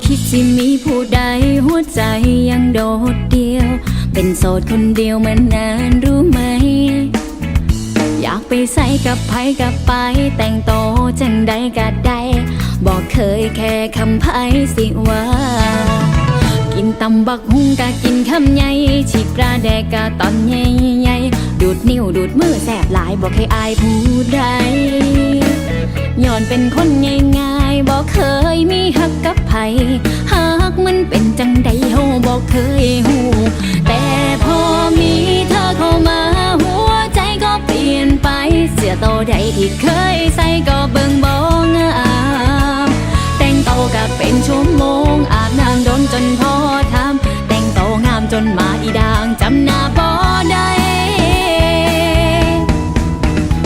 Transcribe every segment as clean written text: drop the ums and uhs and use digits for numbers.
คิดสิมีผู้ใดหัวใจยังโดดเดี่ยวเป็นโสดคนเดียวมานานรู้ไหมอยากไปใส่กับไผกับไปแต่งโตจังใดก็ได้บอกเคยแค่คำไผสิว่ากินตำบักหุ่งกะกินคำใหญ่ฉีกปลาแดกกะตอนใหญ่ๆดูดนิ้วดูดมือแสบหลายบอกให้อายผู้ใดย้อนเป็นคนง่ายๆบอกเคยมีฮักกับไผฮักมันเป็นจังใดเฮาบอกเคยหูแต่พอมีเธอเข้ามาหัวใจก็เปลี่ยนไปเสื้อโตใดที่เคยใส่ก็เบิ่งบ่งามแต่งโตก็เป็นชั่วโมงอาบน้ำโดนจนพอทำแต่งโตงามจนมาอีด่างจำหน้าบ่ได้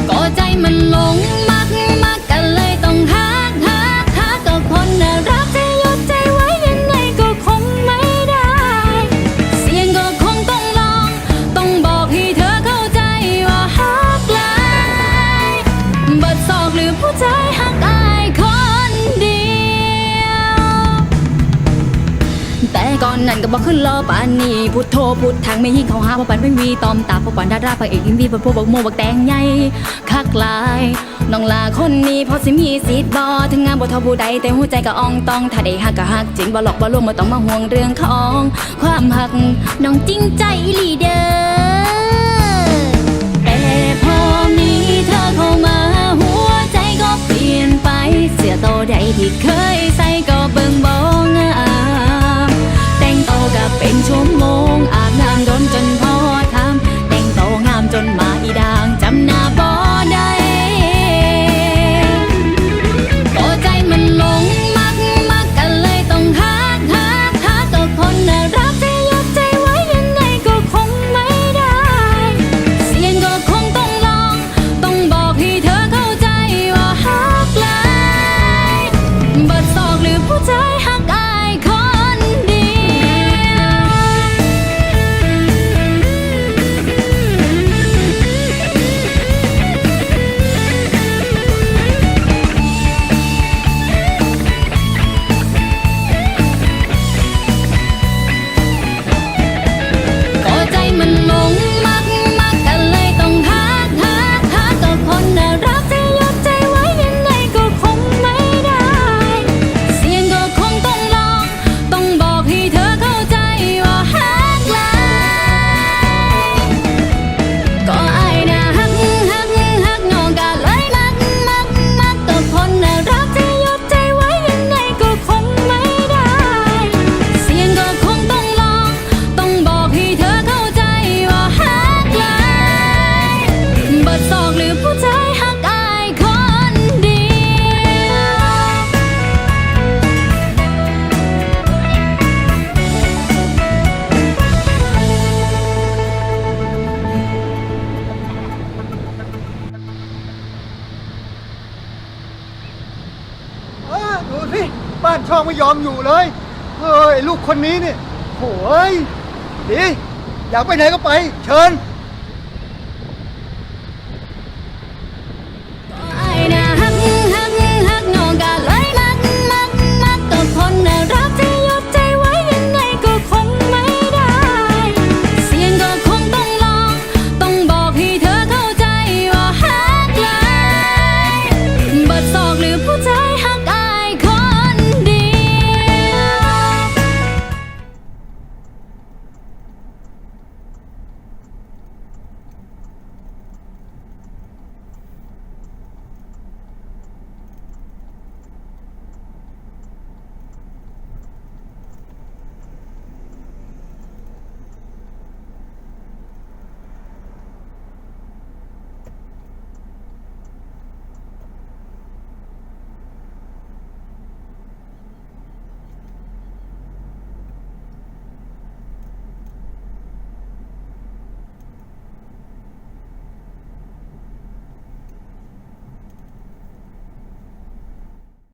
ก็ใจมันหลงมักกันเลยต้องฮักกับคนน่ารักจะยดใจไว้ยังไงก็คงไม่ได้เสียงก็คงต้องลองต้องบอกให้เธอเข้าใจว่าฮักหลายบัดซอกหรือผู้ใจฮักอายคนเดียวแต่ก่อนนั้นก็บอกขึ้นรอป่านนี้พุทโธพุททางไม่ยิ่งเขาหาว่าปันไม่มีตอมตาพวกปันดาราพระเอกอินดี้พวกบักโมบักแตงใหญ่คักหลายน้องลาคนนี้พอสิมีสิทธิ์บ่ถึงงานบ่เท่าผู้ใดแต่หัวใจก็อ่องต้องถ้าได้ฮักก็ฮักจริงบ่หลอกบ่ลวงบ่ต้องมาห่วงเรื่องของความฮักน้องจริงใจลีเดอแต่พอมีเธอเข้ามาหัวใจก็เปลี่ยนไปเสื้อโตใดที่เคยใส่ก็เบิ่งบ่งามแต่งโตก็เป็นชั่วโมงอาบน้ำโดนจนพอทำแต่งโตงามจนมาอีด่างจำหน้าบ่ได้ก็ใจมันหลงมักกันเลยต้องฮักกับคนน่ารักจะยดใจไว้ยังไงก็คงไม่ได้เสียงก็คงต้องลองต้องบอกให้เธอเข้าใจว่าฮักหลายบัดซอกหรือผู้ใจฮักอายคนเดียวก็ใจมันหลงมักกันเลยต้องฮักกับคนน่ารักจะยดใจไว้ยังไงก็คงไม่ได้เสียงก็คงต้องลองต้องบอกให้เธอเข้าใจว่าฮักหลายก็อายน่ะฮักน้องก็เลยมักกับคนน่ารักจะยดใจไว้ยังไงก็คงไม่ได้เสียงก็คงต้องลองต้องบอกให้เธอเข้าใจว่าฮักหลายบัดซอกหรือผู้ใจฮักอายคนเดียวดูสิบ้านช่องไม่ยอมอยู่เลยเฮ้ยลูกคนนี้เนี่ยโหยดีอยากไปไหนก็ไปเชิญ